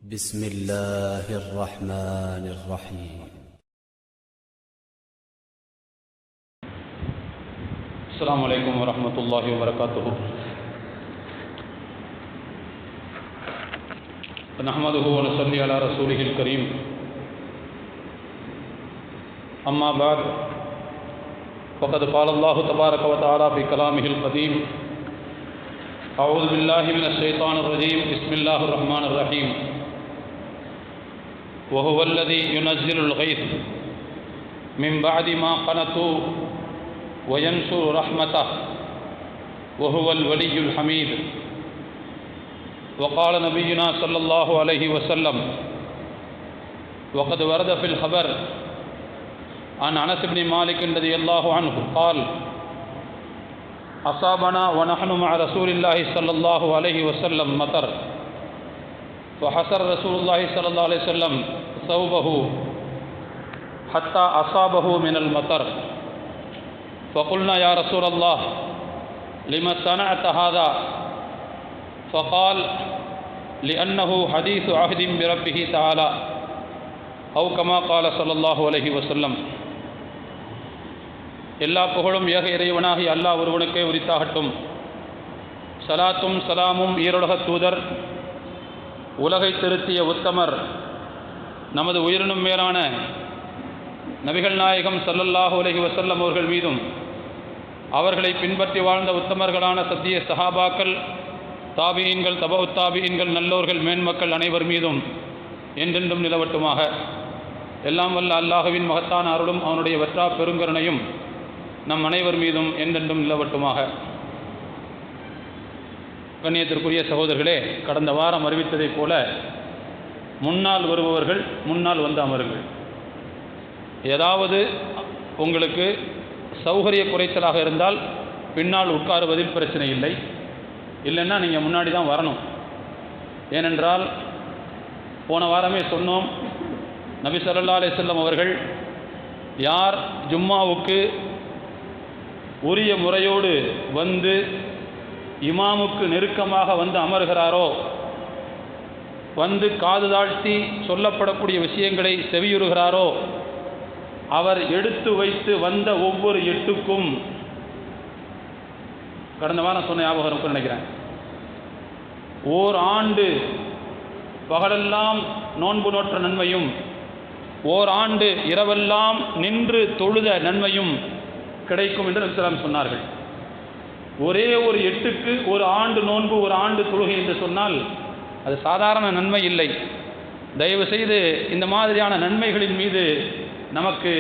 بسم الله الرحمن الرحيم. السلام عليكم ورحمة الله وبركاته. نحمده ونصلي على رسوله الكريم. أما بعد فقد قال الله تبارك وتعالى في كلامه القديم: أعوذ بالله من الشيطان الرجيم. بسم الله الرحمن الرحيم. وهو الذي ينزل الغيث من بعد ما قنطوا وينشر رحمته وهو الولي الحميد. وقال نبينا صلى الله عليه وسلم: وقد ورد في الخبر عن أنس بن مالك رضي الله عنه قال: أصابنا ونحن مع رسول الله صلى الله عليه وسلم مطر، فحسر رسول الله صلى الله عليه وسلم ثوبه حتى أصابه من المطر، فقلنا: يا رسول الله لما صنعت هذا؟ فقال: لأنه حديث عهد بربه تعالى، أو كما قال صلى الله عليه وسلم. எல்லா புகழும் ஏக இறைவனாகி அல்லாஹ் ஒருவனுக்கே உரித்தாகட்டும். சலாத்தும் சலாமும் ஈருலகத் தூதர், உலகை திருத்திய உத்தமர், நமது உயிரினும் மேலான நபிகள் நாயகம் ஸல்லல்லாஹு அலைஹி வஸல்லம் அவர்கள் மீதும், அவர்களை பின்பற்றி வாழ்ந்த உத்தமர்களான சத்திய சஹாபாக்கள், தாபியீன்கள், தபவுத் தாபியீன்கள், நல்லோர்கள், மேன்மக்கள் அனைவர் மீதும் என்றென்றும் நிலவட்டுமாக. எல்லாம் வல்ல அல்லாஹுவின் மகத்தான அருளும் அவனுடைய வற்றா பெருங்கருணையும் நம் அனைவர் மீதும் என்றென்றும் நிலவட்டுமாக. கண்ணியத்திற்குரிய சகோதரர்களே, கடந்த வாரம் அறிவித்ததைப் போல முன்னால் வருபவர்கள் முன்னால் வந்து அமருங்கள். ஏதாவது உங்களுக்கு சௌகரிய குறைச்சலாக இருந்தால் பின்னால் உட்காருவதில் பிரச்சனை இல்லை. இல்லைன்னா நீங்கள் முன்னாடி தான் வரணும். ஏனென்றால் போன வாரமே சொன்னோம், நபி ஸல்லல்லாஹு அலைஹி வஸல்லம் அவர்கள் யார் ஜும்மாவுக்கு உரிய முறையோடு வந்து இமாமுக்கு நெருக்கமாக வந்து அமர்கிறாரோ, வந்து காது தாழ்த்தி சொல்லப்படக்கூடிய விஷயங்களை செவியுறுகிறாரோ, அவர் எடுத்து வைத்து வந்த ஒவ்வொரு எட்டுக்கும், கடந்த வாரம் சொன்ன ஞாபகம் நினைக்கிறேன், ஓர் ஆண்டு பகலெல்லாம் நோன்பு நோற்ற நன்மையும், ஓர் ஆண்டு இரவெல்லாம் நின்று தொழுத நன்மையும் கிடைக்கும் என்று நபி ஸல்லல்லாஹு அலைஹி வஸல்லம் சொன்னார்கள். ஒரே ஒரு எட்டுக்கு ஒரு ஆண்டு நோன்பு, ஒரு ஆண்டு தொழுகை என்று சொன்னால் அது சாதாரண நன்மை இல்லை. தயவு செய்து இந்த மாதிரியான நன்மைகளின் மீது நமக்கு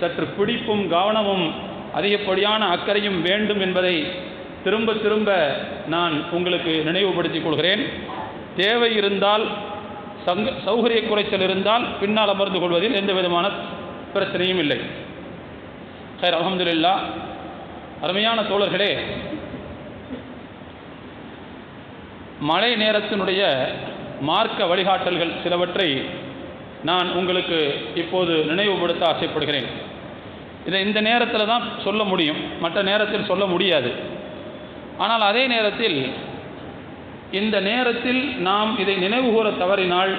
சற்று பிடிப்பும் கவனமும் அதிகப்படியான அக்கறையும் வேண்டும் என்பதை திரும்ப திரும்ப நான் உங்களுக்கு நினைவுபடுத்திக் கொள்கிறேன். தேவை இருந்தால், சௌகரிய குறைச்சல் இருந்தால் பின்னால் அமர்ந்து கொள்வதில் எந்த விதமான பிரச்சனையும் இல்லை. ஹைர், அல்ஹம்துலில்லாஹ். அருமையான தோழர்களே, மழை நேரத்தினுடைய மார்க்க வழிகாட்டல்கள் சிலவற்றை நான் உங்களுக்கு இப்போது நினைவுபடுத்த ஆசைப்படுகிறேன். இதை இந்த நேரத்தில் தான் சொல்ல முடியும், மற்ற நேரத்தில் சொல்ல முடியாது. ஆனால் அதே நேரத்தில் இந்த நேரத்தில் நாம் இதை நினைவு கூற தவறினால்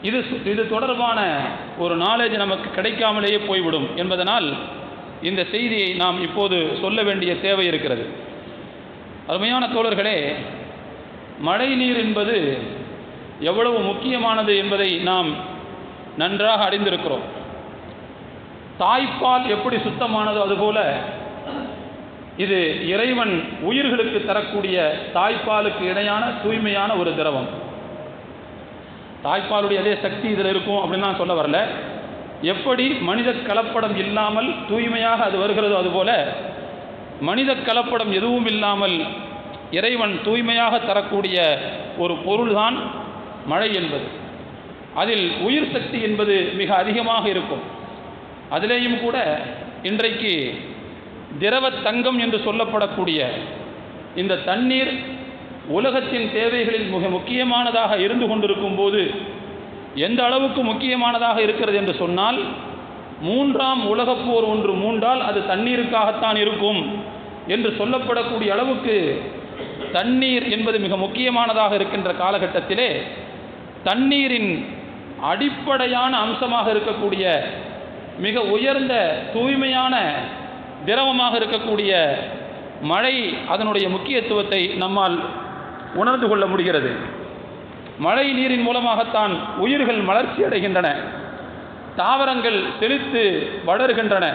இது தொடர்பான ஒரு நாலேஜ் நமக்கு கிடைக்காமலேயே போய்விடும் என்பதனால் இந்த செய்தியை நாம் இப்போது சொல்ல வேண்டிய தேவை இருக்கிறது. அருமையான தோழர்களே, மழை நீர் என்பது எவ்வளவு முக்கியமானது என்பதை நாம் நன்றாக அறிந்திருக்கிறோம். தாய்ப்பால் எப்படி சுத்தமானதோ அதுபோல இது இறைவன் உயிர்களுக்கு தரக்கூடிய தாய்ப்பாலுக்கு இணையான தூய்மையான ஒரு திரவம். தாய்ப்பாலுடைய அதே சக்தி இதில் இருக்கும் அப்படின்னு நான் சொல்ல வரல. எப்படி மனித கலப்படம் இல்லாமல் தூய்மையாக அது வருகிறதோ அதுபோல மனித கலப்படம் எதுவும் இல்லாமல் இறைவன் தூய்மையாக தரக்கூடிய ஒரு பொருள்தான் மழை என்பது. அதில் உயிர் சக்தி என்பது மிக அதிகமாக இருக்கும். அதிலேயும் கூட இன்றைக்கு திரவ தங்கம் என்று சொல்லப்படக்கூடிய இந்த தண்ணீர் உலகத்தின் தேவைகளில் மிக முக்கியமானதாக இருந்து கொண்டிருக்கும் போது, எந்த அளவுக்கு முக்கியமானதாக இருக்கிறது என்று சொன்னால், 3ஆம் உலகப் போர் ஒன்று மூண்டால் அது தண்ணீருக்காகத்தான் இருக்கும் என்று சொல்லப்படக்கூடிய அளவுக்கு தண்ணீர் என்பது மிக முக்கியமானதாக இருக்கின்ற காலகட்டத்திலே தண்ணீரின் அடிப்படையான அம்சமாக இருக்கக்கூடிய மிக உயர்ந்த தூய்மையான திரவமாக இருக்கக்கூடிய மழை அதனுடைய முக்கியத்துவத்தை நம்மால் உணர்ந்து கொள்ள முடிகிறது. மழை நீரின் மூலமாகத்தான் உயிர்கள் மலர்ச்சி அடைகின்றன, தாவரங்கள் செழித்து வளர்கின்றன,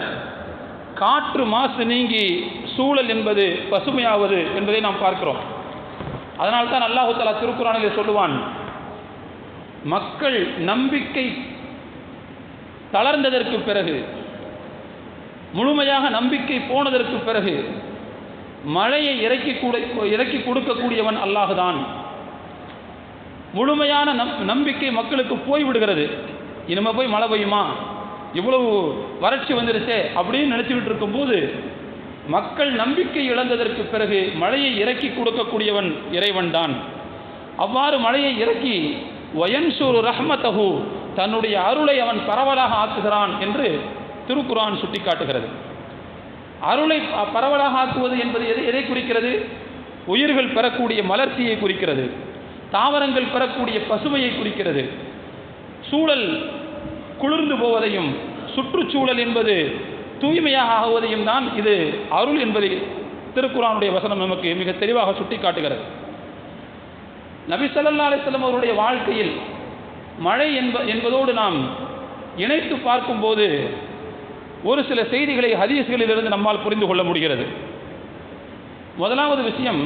காற்று மாசு நீங்கி சூழல் என்பது பசுமையாவது என்பதை நாம் பார்க்கிறோம். அதனால்தான் அல்லாஹ் தஆலா திருக்குர்ஆனிலே சொல்லுவான், மக்கள் நம்பிக்கை தளர்ந்ததற்கு பிறகு, முழுமையாக நம்பிக்கை போனதற்கு பிறகு மழையை இறக்கி கொடுக்கக்கூடியவன் அல்லாஹுதான். முழுமையான நம்பிக்கை மக்களுக்கு போய்விடுகிறது. இனிமே போய் மழை பெய்யுமா, இவ்வளவு வறட்சி வந்துருச்சே அப்படின்னு நினச்சிக்கிட்டு இருக்கும்போது மக்கள் நம்பிக்கை இழந்ததற்கு பிறகு மழையை இறக்கி கொடுக்கக்கூடியவன் இறைவன் தான். அவ்வாறு மழையை இறக்கி வயன்சூரு ரஹ்மத்தஹு, தன்னுடைய அருளை அவன் பரவலாக ஆக்குகிறான் என்று திருக்குர்ஆன் சுட்டிக்காட்டுகிறது. அருளை பரவலாக ஆக்குவது என்பது எதை குறிக்கிறது? உயிர்கள் பெறக்கூடிய மலர்ச்சியை குறிக்கிறது, தாவரங்கள் பெறக்கூடிய பசுமையை குறிக்கிறது. சூழல் குளிர்ந்து போவதையும் சுற்றுச்சூழல் என்பது தூய்மையாக ஆகுவதையும் தான் இது அருள் என்பதை திருக்குர்ஆனுடைய வசனம் நமக்கு மிக தெளிவாக சுட்டி காட்டுகிறது. நபி ஸல்லல்லாஹு அலைஹி வஸல்லம் அவருடைய வாழ்க்கையில் மழை என்பதோடு நாம் இணைத்து பார்க்கும்போது ஒரு சில செய்திகளை ஹதீஸ்களிலிருந்து நம்மால் புரிந்து கொள்ள முடிகிறது. முதலாவது விஷயம்,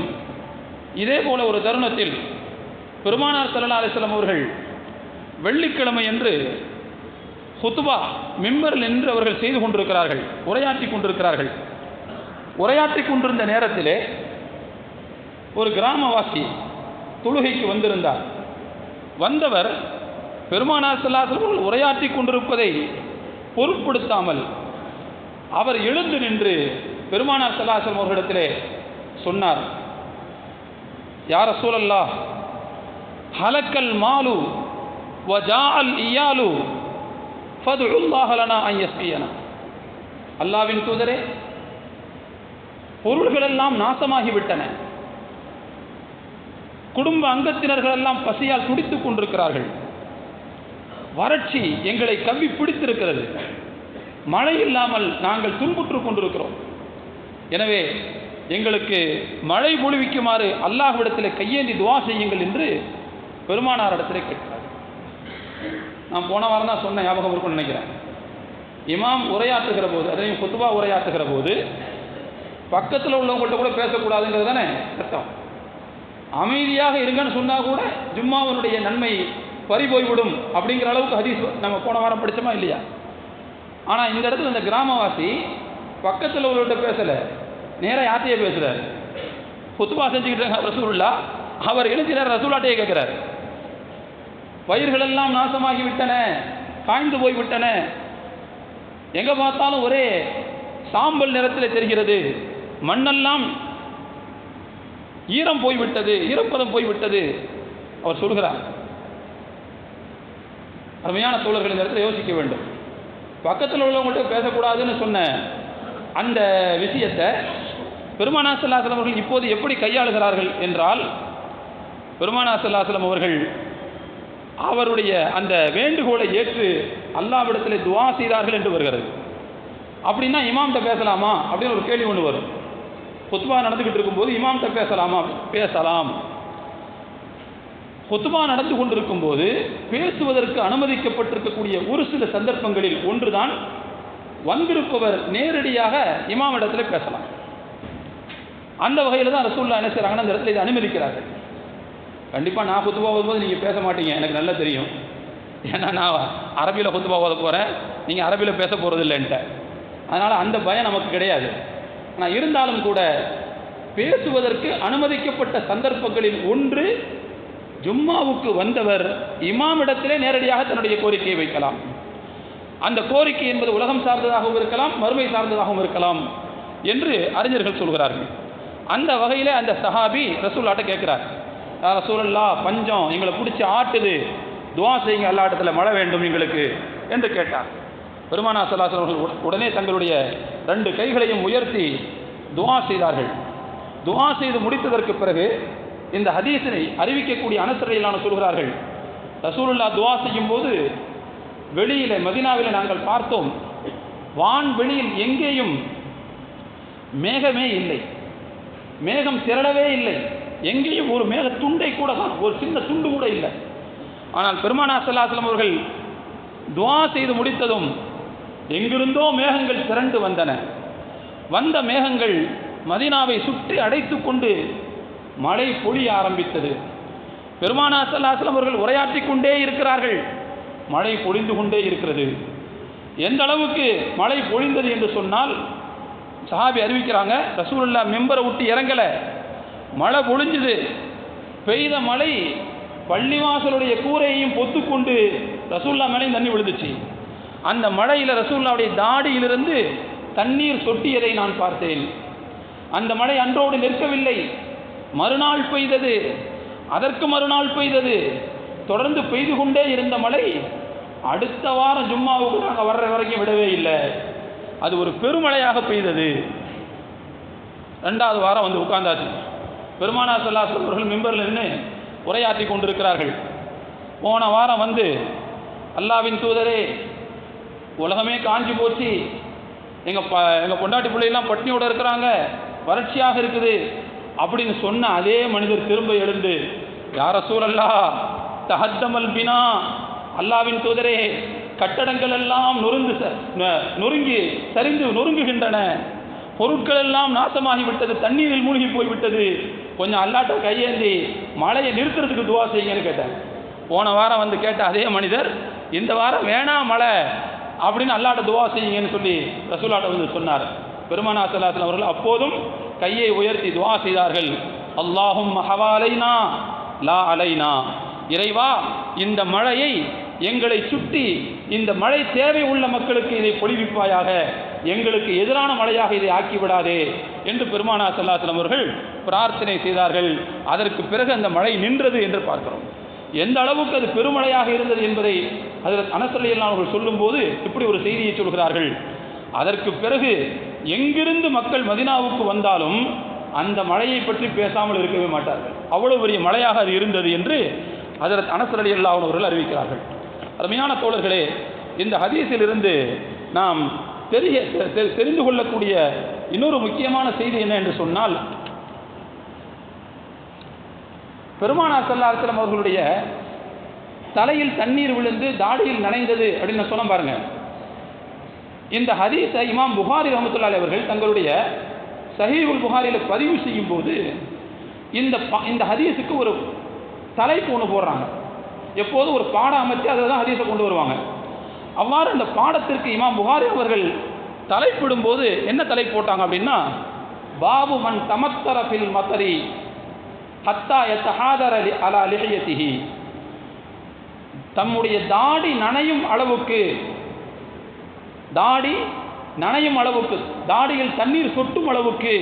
இதே போல ஒரு தருணத்தில் பெருமானார் ஸல்லல்லாஹு அலைஹி வஸல்லம் அவர்கள் வெள்ளிக்கிழமை என்று ஹுத்பா மிம்பரில் நின்று அவர்கள் செய்து கொண்டிருக்கிறார்கள், உரையாற்றி கொண்டிருக்கிறார்கள். உரையாற்றி கொண்டிருந்த நேரத்திலே ஒரு கிராமவாசி தொழுகைக்கு வந்திருந்தார். வந்தவர் பெருமானார் ஸல்லல்லாஹு அலைஹி வஸல்லம் உரையாற்றி கொண்டிருப்பதை பொருட்படுத்தாமல் அவர் எழுந்து நின்று பெருமானார் ஸல்லல்லாஹு அலைஹி வஸல்லம் அவர்களிடத்திலே சொன்னார், யா ரசூலல்லாஹ், ஹலக்கல் மாலு வஜாஅல் இயாலு ஃபதுல்லாஹ லனா அன் யஸ்கியனா. அல்லாஹ்வின் தூதரே, பொருள்களெல்லாம் நாசமாகிவிட்டன, குடும்ப அங்கத்தினர்கள் எல்லாம் பசியால் துடித்துக் கொண்டிருக்கிறார்கள், வறட்சி எங்களை கவ்வி பிடித்திருக்கிறது, மழை இல்லாமல் நாங்கள் துன்புற்று கொண்டிருக்கிறோம். எனவே எங்களுக்கு மழை பொழிவிக்குமாறு அல்லாஹ்விடத்தில் கையேந்தி துஆ செய்யுங்கள் என்று பெருமானார் இடத்திலே கேட்கிறார். நான் போன வாரம் தான் சொன்ன ஞாபகம் இருக்கும்னு நினைக்கிறேன். இமாம் உரையாற்றுகிற போது, அதையும் குத்துபா உரையாற்றுகிற போது பக்கத்தில் உள்ளவங்கள்ட்ட கூட பேசக்கூடாதுங்கிறது தானே சட்டம். அமைதியாக இருங்கன்னு சொன்னால் கூட ஜும்மாவினுடைய நன்மை பறிபோய்விடும் அப்படிங்கிற அளவுக்கு ஹதீஸ் நம்ம போன வாரம் படித்தோமா இல்லையா? ஆனால் இந்த இடத்துல இந்த கிராமவாசி பக்கத்தில் உள்ளவர்கிட்ட பேசலை, நேராக யார்ட்டையே பேசுகிறார். குத்துபா செஞ்சுக்கிட்டு ரசூலுல்லாஹ், அவர் எழுந்தினார், ரசூலாட்டையே கேட்குறார், பயிர்களெல்லாம் நாசமாகி விட்டன, காய்ந்து போய்விட்டன, எங்கே பார்த்தாலும் ஒரே சாம்பல் நிறத்தில் தெரிகிறது, மண்ணெல்லாம் ஈரம் போய்விட்டது, ஈரப்பதம் போய்விட்டது. அவர் சொல்கிறார். அருமையான தோழர்கள், இந்த இடத்துல யோசிக்க வேண்டும். பக்கத்தில் உள்ளவங்கள்ட்ட பேசக்கூடாதுன்னு சொன்ன அந்த விஷயத்தை பெருமானார் ஸல்லல்லாஹு அலைஹி வஸல்லம் அவர்கள் இப்போது எப்படி கையாளுகிறார்கள் என்றால், பெருமானார் ஸல்லல்லாஹு அலைஹி வஸல்லம் அவர்கள் அவருடைய அந்த வேண்டுகோளை ஏற்று அல்லாஹ்விடத்தில் துஆ செய்தார்கள் என்று வருகிறது. அப்படின்னா இமாம்கிட்ட பேசலாமா அப்படின்னு ஒரு கேள்வி ஒன்று வரும். குத்பா நடந்துக்கிட்டு இருக்கும்போது இமாம்கிட்ட பேசலாமா? பேசலாம். குத்பா நடந்து கொண்டிருக்கும் போது பேசுவதற்கு அனுமதிக்கப்பட்டிருக்கக்கூடிய ஒரு சில சந்தர்ப்பங்களில் ஒன்றுதான் வந்திருப்பவர் நேரடியாக இமாமிடத்தில் பேசலாம். அந்த வகையில் தான் ரசூலுல்லாஹ் என்ன செய்கிறாங்கன்னா அந்த இடத்துல இதை அனுமதிக்கிறார்கள். கண்டிப்பாக நான் குத்துபா ஓதும்போது நீங்கள் பேச மாட்டீங்க, எனக்கு நல்லா தெரியும். ஏன்னா நான் அரபியில் குத்துபா ஓத போகிறேன், நீங்கள் அரபியில் பேச போகிறது இல்லைன்ட்ட. அதனால் அந்த பயம் நமக்கு கிடையாது. ஆனால் இருந்தாலும் கூட பேசுவதற்கு அனுமதிக்கப்பட்ட சந்தர்ப்பங்களில் ஒன்று, ஜும்மாவுக்கு வந்தவர் இமாமிடத்திலே நேரடியாக தன்னுடைய கோரிக்கையை வைக்கலாம். அந்த கோரிக்கை என்பது உலகம் சார்ந்ததாகவும் இருக்கலாம், மறுமை சார்ந்ததாகவும் இருக்கலாம் என்று அறிஞர்கள் சொல்கிறார்கள். அந்த வகையில் அந்த சஹாபி ரசூலுல்லாஹ்ட்ட கேட்குறார், ரசூலுல்லாஹ், பஞ்சம் எங்களை பிடிச்சி ஆட்டுது, துஆ செய்யுங்க, எல்லா இடத்துல மழை வேண்டும் எங்களுக்கு என்று கேட்டார். பெருமானார் ஸல்லல்லாஹு அலைஹி வஸல்லம் அவர்கள் உடனே தங்களுடைய 2 கைகளையும் உயர்த்தி துஆ செய்தார்கள். துஆ செய்து முடித்ததற்கு பிறகு இந்த ஹதீஸினை அறிவிக்கக்கூடிய அனஸ் ரலியல்லாஹு அன்ஹு சொல்கிறார்கள், ரசூலுல்லாஹ் துஆ செய்யும்போது வெளியிலே மதீனாவிலே நாங்கள் பார்த்தோம், வான்வெளியில் எங்கேயும் மேகமே இல்லை, மேகம் திரளவே இல்லை, எங்கேயும் ஒரு மேக துண்டை கூட தான், ஒரு சின்ன துண்டு கூட இல்லை. ஆனால் பெருமானார் ஸல்லல்லாஹு அலைஹி வஸல்லம் அவர்கள் துஆ செய்து முடித்ததும் எங்கிருந்தோ மேகங்கள் திரண்டு வந்தன. வந்த மேகங்கள் மதீனாவை சுற்றி அடைத்து கொண்டு மழை பொழிய ஆரம்பித்தது. பெருமானார் ஸல்லல்லாஹு அலைஹி வஸல்லம் அவர்கள் உரையாற்றிக் கொண்டே இருக்கிறார்கள், மழை பொழிந்து கொண்டே இருக்கிறது. எந்த அளவுக்கு மழை பொழிந்தது என்று சொன்னால், சஹாபி அறிவிக்கிறாங்க, ரசூலுல்லாஹ் மிம்பரை விட்டு இறங்கலை, மழை பொழிஞ்சுது. பெய்த மழை பள்ளிவாசலுடைய கூரையையும் பொத்துக்கொண்டு ரசூலுல்லாஹ் மேலே தண்ணி விழுந்துச்சு. அந்த மழையில் ரசூலுல்லாஹ்வுடைய தாடியிலிருந்து தண்ணீர் சொட்டியதை நான் பார்த்தேன். அந்த மழை அன்றோடு நிற்கவில்லை, மறுநாள் பெய்தது, அதற்கு மறுநாள் பெய்தது, தொடர்ந்து பெய்து கொண்டே இருந்த மழை அடுத்த வாரம் ஜும்மாவுக்கு நாங்கள் வர்ற வரைக்கும் விடவே இல்லை. அது ஒரு பெருமழையாக பெய்தது. ரெண்டாவது வாரம் வந்து உட்கார்ந்தாச்சு. பெருமானார் ஸல்லல்லாஹு அலைஹி வஸல்லம் அவர்கள் மிம்பரில் நின்று உரையாற்றி கொண்டிருக்கிறார்கள். போன வாரம் வந்து, அல்லாஹ்வின் தூதரே, உலகமே காஞ்சி போச்சு, எங்கள் பொண்டாட்டி பிள்ளைலாம் பட்னியோடு இருக்கிறாங்க, வறட்சியாக இருக்குது அப்படின்னு சொன்ன அதே மனிதர் திரும்ப எழுந்து, யா ரசூலல்லாஹ் தஹத்தமல் பினா, அல்லாஹ்வின் தூதரே, கட்டடங்கள் எல்லாம் நொறுங்கி சரிந்து நொறுங்குகின்றன, பொருட்கள் எல்லாம் நாசமாகிவிட்டது, தண்ணீரில் மூழ்கி போய்விட்டது, கொஞ்சம் அல்லாஹ்ட்ட கையேந்தி மழையை நிறுத்துறதுக்கு துவா செய்யுங்கன்னு கேட்டேன். போன வாரம் வந்து கேட்ட அதே மனிதர் இந்த வாரம் வேணாம் மழை அப்படின்னு அல்லாஹ்ட்ட துவா செய்யுங்கன்னு சொல்லி ரசூலுல்லாஹ் வந்து சொன்னார். பெருமானார் ஸல்லல்லாஹு அலைஹி வஸல்லம் அவர்கள் அப்போதும் கையை உயர்த்தி துவா செய்தார்கள், அல்லாஹும்ம ஹவாலைனா லா அலைனா, இறைவா இந்த மழையை எங்களை சுற்றி, இந்த மழை தேவை உள்ள மக்களுக்கு இதை பொழிவிப்பாயாக, எங்களுக்கு எதிரான மழையாக இதை ஆக்கிவிடாதே என்று பெருமானார் ஸல்லல்லாஹு அலைஹி வஸல்லம் அவர்கள் பிரார்த்தனை செய்தார்கள். அதற்கு பிறகு அந்த மழை நின்றது என்று பார்க்கிறோம். எந்த அளவுக்கு அது பெருமழையாக இருந்தது என்பதை ஹஜ்ரத் அனஸ் ரலியல்லாஹு அவர்கள் சொல்லும்போது இப்படி ஒரு செய்தியை சொல்கிறார்கள், அதற்கு பிறகு எங்கிருந்து மக்கள் மதீனாவுக்கு வந்தாலும் அந்த மழையை பற்றி பேசாமல் இருக்கவே மாட்டார்கள், அவ்வளவு பெரிய மழையாக அது இருந்தது என்று ஹஜ்ரத் அனஸ் ரலியல்லாஹு அவர்கள் அறிவிக்கிறார்கள். அருமையான தோழர்களே, இந்த ஹதீஸிலிருந்து நாம் தெரிந்து கொள்ளக்கூடிய இன்னொரு முக்கியமான செய்தி என்ன என்று சொன்னால், பெருமானார் ஸல்லல்லாஹு அலைஹி வஸல்லம் அவர்களுடைய தலையில் தண்ணீர் விழுந்து தாடியில் நனைந்தது அப்படின்னு சொன்ன பாருங்க. இந்த ஹதீஸை இமாம் புகாரி ரஹ்மத்துல்லாஹி அலைஹி அவர்கள் தங்களுடைய சஹீஹுல் புகாரியில் பதிவு செய்யும் போது இந்த ஹதீஸுக்கு ஒரு தலைப்பு ஒன்று போடுறாங்க. எப்போதும் ஒரு பாடம் அமைச்சு அதில் தான் ஹதீஸை கொண்டு வருவாங்க. அவ்வாறு அந்த பாடத்திற்கு இமாம் புகாரி அவர்கள் தலைப்பிடும் போது என்ன தலைப்பு போட்டாங்க அப்படின்னா, பாபு மன் தமத்தர ஃபில் மத்தரி ஹத்தா யத்தஹாதர அலா லிஹியதிஹி, தம்முடைய தாடி நனையும் அளவுக்கு, தாடியில் தண்ணீர் சொட்டும் அளவுக்கு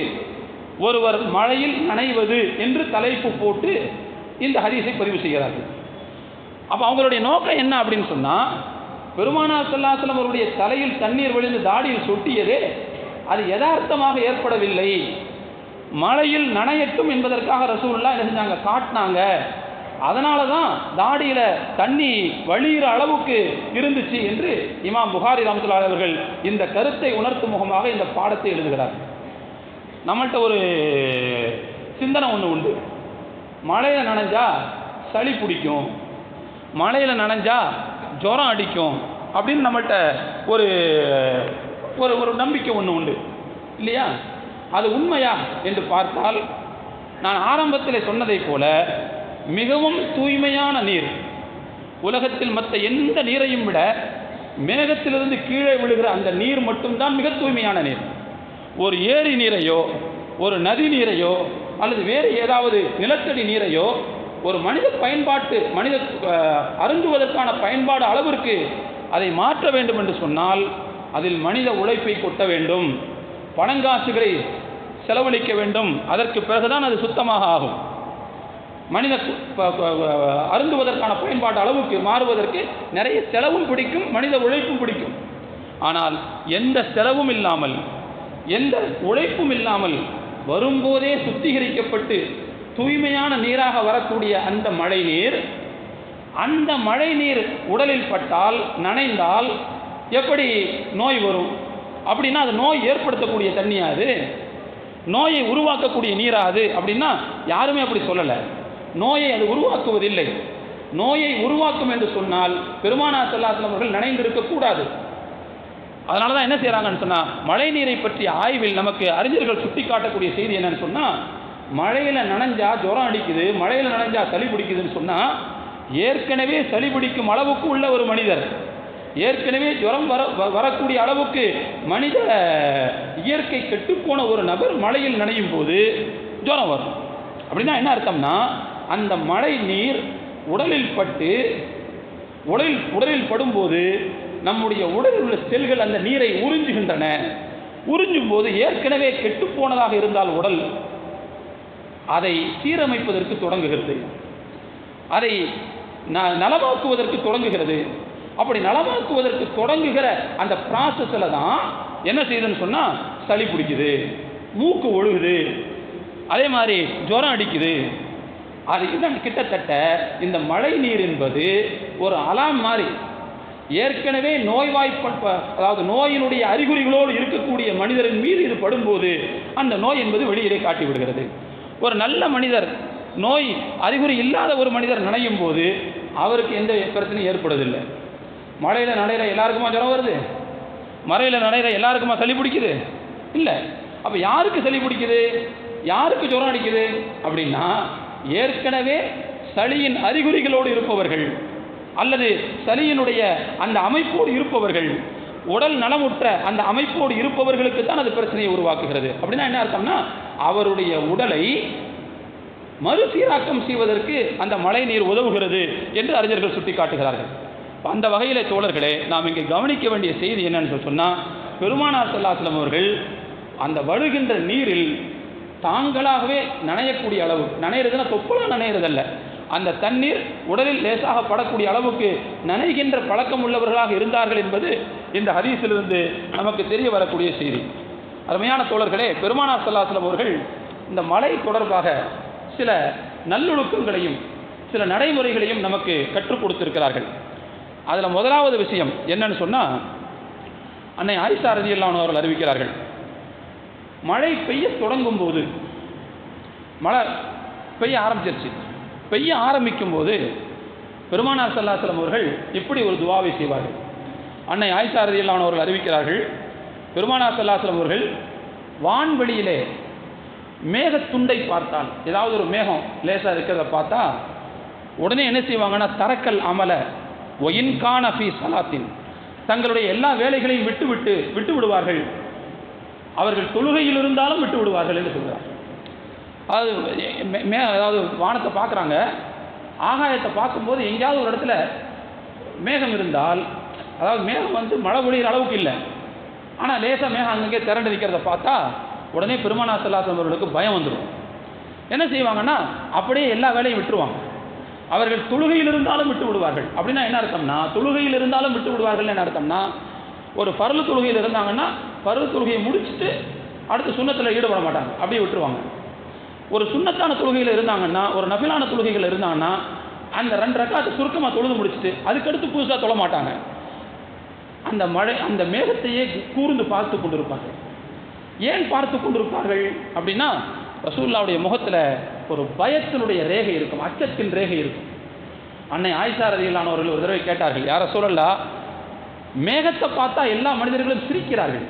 ஒருவர் மழையில் நனைவது என்று தலைப்பு போட்டு இந்த ஹதீஸை பதிவு செய்கிறார்கள். அப்போ அவங்களுடைய நோக்கம் என்ன அப்படின்னு சொன்னால், பெருமானார் ஸல்லல்லாஹு அலைஹி வஸல்லம் அவருடைய தலையில் தண்ணீர் விழுந்து தாடியில் சொட்டியதே அது யதார்த்தமாக ஏற்படவில்லை, மழையில் நனையட்டும் என்பதற்காக ரசூலுல்லாஹ் என்ன செஞ்சாங்க, காட்டினாங்க. அதனால தான் தாடியில் தண்ணி வழிகிற அளவுக்கு இருந்துச்சு என்று இமாம் புகாரி ரஹ்மத்துல்லாஹி அவர்கள் இந்த கருத்தை உணர்த்தும் முகமாக இந்த பாடத்தை எழுதுகிறார். நம்மள்கிட்ட ஒரு சிந்தனை ஒன்று உண்டு, மழையில் நனைஞ்சா சளி பிடிக்கும், மழையில் நனைஞ்சா ஜுரம் அடிக்கும் அப்படின்னு நம்மள்கிட்ட ஒரு ஒரு நம்பிக்கை ஒன்று உண்டு இல்லையா? அது உண்மையா என்று பார்த்தால், நான் ஆரம்பத்தில் சொன்னதை போல மிகவும் தூய்மையான நீர், உலகத்தில் மற்ற எந்த நீரையும் விட மேகத்திலிருந்து கீழே விழுகிற அந்த நீர் மட்டும்தான் மிக தூய்மையான நீர். ஒரு ஏரி நீரையோ, ஒரு நதி நீரையோ, அல்லது வேறு ஏதாவது நிலத்தடி நீரையோ ஒரு மனித அருந்துவதற்கான பயன்பாடு அளவிற்கு அதை மாற்ற வேண்டும் என்று சொன்னால் அதில் மனித உழைப்பை கொட்ட வேண்டும், பணங்காசுகளை செலவழிக்க வேண்டும். அதற்கு பிறகுதான் அது சுத்தமாக ஆகும். மனித அருந்துவதற்கான பயன்பாடு அளவுக்கு மாறுவதற்கு நிறைய செலவும் பிடிக்கும், மனித உழைப்பும் பிடிக்கும். ஆனால் எந்த செலவும் இல்லாமல், எந்த உழைப்பும் இல்லாமல் வரும்போதே சுத்திகரிக்கப்பட்டு தூய்மையான நீராக வரக்கூடிய அந்த மழை நீர் அந்த மழை நீர் உடலில் பட்டால், நனைந்தால் எப்படி நோய் வரும்? அப்படின்னா அது நோய் ஏற்படுத்தக்கூடிய தண்ணியா? அது நோயை உருவாக்கக்கூடிய நீரா அது? அப்படின்னா யாருமே அப்படி சொல்லலை. நோயை அது உருவாக்குவதில்லை. நோயை உருவாக்கும் என்று சொன்னால் பெருமானார் ஸல்லல்லாஹு அலைஹி வஸல்லம் அவர்கள் நனைந்திருக்கக்கூடாது. அதனால தான் என்ன செய்கிறாங்கன்னு சொன்னால், மழை நீரை பற்றிய ஆய்வில் நமக்கு அறிஞர்கள் சுட்டி காட்டக்கூடிய செய்தி என்னன்னு சொன்னால், மழையில் நனைஞ்சா ஜுரம் அடிக்குது, மழையில் நனைஞ்சா சளி பிடிக்குதுன்னு சொன்னால், ஏற்கனவே சளி பிடிக்கும் அளவுக்கு உள்ள ஒரு மனிதர், ஏற்கனவே ஜுரம் வரக்கூடிய அளவுக்கு மனித இயற்கை கெட்டுப்போன ஒரு நபர் மழையில் நனையும் போது ஜுரம் வரும். அப்படின்னா என்ன அர்த்தம்னா, அந்த மழை நீர் உடலில் பட்டு உடலில் படும்போது நம்முடைய உடலில் உள்ள செல்கள் அந்த நீரை உறிஞ்சுகின்றன. உறிஞ்சும் போது ஏற்கனவே கெட்டுப்போனதாக இருந்தால் உடல் அதை சீரமைப்பதற்கு தொடங்குகிறது, அதை நலமாக்குவதற்கு தொடங்குகிறது. அப்படி நலமாக்குவதற்கு தொடங்குகிற அந்த ப்ராசஸில் தான் என்ன செய்யுதுன்னு சொன்னால், சளி பிடிக்குது, மூக்கு ஒழுகுது, அதே மாதிரி ஜுரம் அடிக்குது. அது இதுதான் கிட்டத்தட்ட இந்த மழை நீர் என்பது ஒரு அலாம் மாதிரி. ஏற்கனவே நோய்வாய்ப்பட்ட, அதாவது நோயினுடைய அறிகுறிகளோடு இருக்கக்கூடிய மனிதரின் மீது இது படும்போது அந்த நோய் என்பது வெளியிலே காட்டி விடுகிறது. ஒரு நல்ல மனிதர், நோய் அறிகுறி இல்லாத ஒரு மனிதர் நனையும் போது அவருக்கு எந்த பிரச்சனையும் ஏற்படுவதில்லை. மழையில் நனைகிற எல்லாருக்குமா ஜுரம் வருது? மழையில் நனைகிற எல்லாருக்குமா சளி பிடிக்குது? இல்லை. அப்போ யாருக்கு சளி பிடிக்குது, யாருக்கு ஜுரம் அடிக்குது அப்படின்னா, ஏற்கனவே சளியின் அறிகுறிகளோடு இருப்பவர்கள் அல்லது சளியினுடைய அந்த அமைப்போடு இருப்பவர்கள், உடல் நலமுற்ற அந்த அமைப்போடு இருப்பவர்களுக்கு தான் அது பிரச்சனையை உருவாக்குகிறது. அப்படின்னா என்ன அர்த்தம்னா, அவருடைய உடலை மறுசீராக்கம் செய்வதற்கு அந்த மழை நீர் உதவுகிறது என்று அறிஞர்கள் சுட்டி காட்டுகிறார்கள். அந்த வகையில் தோழர்களே, நாம் இங்கே கவனிக்க வேண்டிய செய்தி என்னன்னு சொன்னால், பெருமானார் ஸல்லல்லாஹு அலைஹி வஸல்லம் அவர்கள் அந்த வழுகின்ற நீரில் தாங்களாகவே நனையக்கூடிய அளவு, நனைகிறதுனா தொப்புலாம் நனைகிறதல்ல, அந்த தண்ணீர் உடலில் லேசாக படக்கூடிய அளவுக்கு நனைகின்ற பழக்கம் உள்ளவர்களாக இருந்தார்கள் என்பது இந்த ஹதீஸிலிருந்து நமக்கு தெரிய வரக்கூடிய செய்தி. அருமையான தோழர்களே, பெருமானார் ஸல்லல்லாஹு அலைஹி வஸல்லம் அவர்கள் இந்த மழை தொடர்பாக சில நல்லொழுக்கங்களையும் சில நடைமுறைகளையும் நமக்கு கற்றுக் கொடுத்திருக்கிறார்கள். அதில் முதலாவது விஷயம் என்னன்னு சொன்னால், அன்னை ஆயிஷா ரலியல்லாஹு அன்ஹா அவர்கள் அறிவிக்கிறார்கள், மழை பெய்ய தொடங்கும் போது, மழை பெய்ய ஆரம்பிச்சிருச்சு, பெய்ய ஆரம்பிக்கும் போது பெருமானார் ஸல்லல்லாஹு அலைஹி வஸல்லம் அவர்கள் இப்படி ஒரு துஆவை செய்வார்கள். அன்னை ஆயிஷா ரலியல்லாஹு அன்ஹா அவர்கள் அறிவிக்கிறார்கள், பெருமானார் ஸல்லல்லாஹு அலைஹி வஸல்லம் அவர்கள் வான்வெளியிலே மேகத்துண்டை பார்த்தால், ஏதாவது ஒரு மேகம் லேசாக இருக்கிறத பார்த்தா உடனே என்ன செய்வாங்கன்னா, தரக்கல் அமல ஒயின்கான ஃபீ சலாத்தின், தங்களுடைய எல்லா வேலைகளையும் விட்டு விடுவார்கள், அவர்கள் தொழுகையில் இருந்தாலும் விட்டு விடுவார்கள் என்று சொல்கிறார். அதாவது வானத்தை பார்க்குறாங்க, ஆகாயத்தை பார்க்கும்போது எங்கேயாவது ஒரு இடத்துல மேகம் இருந்தால், அதாவது மேகம் மழை பொழிகிற அளவுக்கு இல்லை, ஆனால் லேசாக மேகம் அங்கங்கே திரண்டு நிற்கிறத பார்த்தா உடனே பெருமானார் ஸல்லல்லாஹு அலைஹி வஸல்லம் அவர்களுக்கு பயம் வந்துடும். என்ன செய்வாங்கன்னா, அப்படியே எல்லா வேலையும் விட்டுருவாங்க. அவர்கள் தொழுகையில் இருந்தாலும் விட்டு விடுவார்கள். அப்படின்னா என்ன அர்த்தம்னா, தொழுகையில் இருந்தாலும் விட்டு விடுவார்கள் என்ன அர்த்தம்னா, ஒரு ஃபர்லு தொழுகையில் இருந்தாங்கன்னா ஃபர்லு தொழுகையை முடிச்சுட்டு அடுத்து சுன்னத்தில் ஈடுபட மாட்டாங்க, அப்படியே விட்டுருவாங்க. ஒரு சுன்னத்தான தொழுகையில் இருந்தாங்கன்னா, ஒரு நஃபிலான தொழுகைகள் இருந்தாங்கன்னா அந்த 2 ரக்காத்து சுருக்கமாக தொழுது முடிச்சுட்டு அதுக்கடுத்து புதுசாக தொழ மாட்டாங்க. அந்த மழை, அந்த மேகத்தையே கூர்ந்து பார்த்து கொண்டிருப்பார்கள். ஏன் பார்த்து கொண்டிருப்பார்கள் அப்படின்னா, ரசூலுல்லாஹ்வுடைய முகத்தில் ஒரு பயத்தினுடைய ரேகை இருக்கும், அச்சத்தின் ரேகை இருக்கும். அன்னை ஆயிஷா ரலியல்லாஹு அன்ஹா அவர்கள் ஒரு தடவை கேட்டார்கள், யார் ரசூலல்லாஹ், மேகத்தை பார்த்தா எல்லா மனிதர்களும் சிரிக்கிறார்கள்,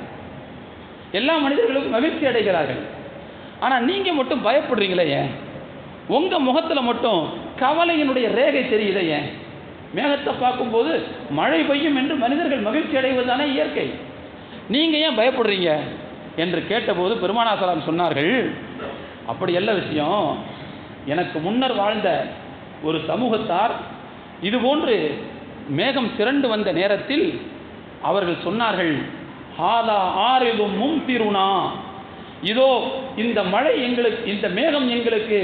எல்லா மனிதர்களும் மகிழ்ச்சி அடைகிறார்கள், ஆனால் நீங்கள் மட்டும் பயப்படுறீங்களே ஏன்? உங்கள் முகத்தில் மட்டும் கவலையினுடைய ரேகை தெரியுதே ஏன்? மேகத்தை பார்க்கும்போது மழை பெய்யும் என்று மனிதர்கள் மகிழ்ச்சி அடைவதுதானே இயற்கை, நீங்கள் ஏன் பயப்படுறீங்க என்று கேட்டபோது பெருமானார் ஸல்லல்லாஹு அலைஹி வஸல்லம் சொன்னார்கள், அப்படி எல்லா விஷயம், எனக்கு முன்னர் வாழ்ந்த ஒரு சமூகத்தார் இதுபோன்று மேகம் திரண்டு வந்த நேரத்தில் அவர்கள் சொன்னார்கள், ஹாதா ஆரிதும் மும்திருனா, இதோ இந்த மழை எங்களுக்கு, இந்த மேகம் எங்களுக்கு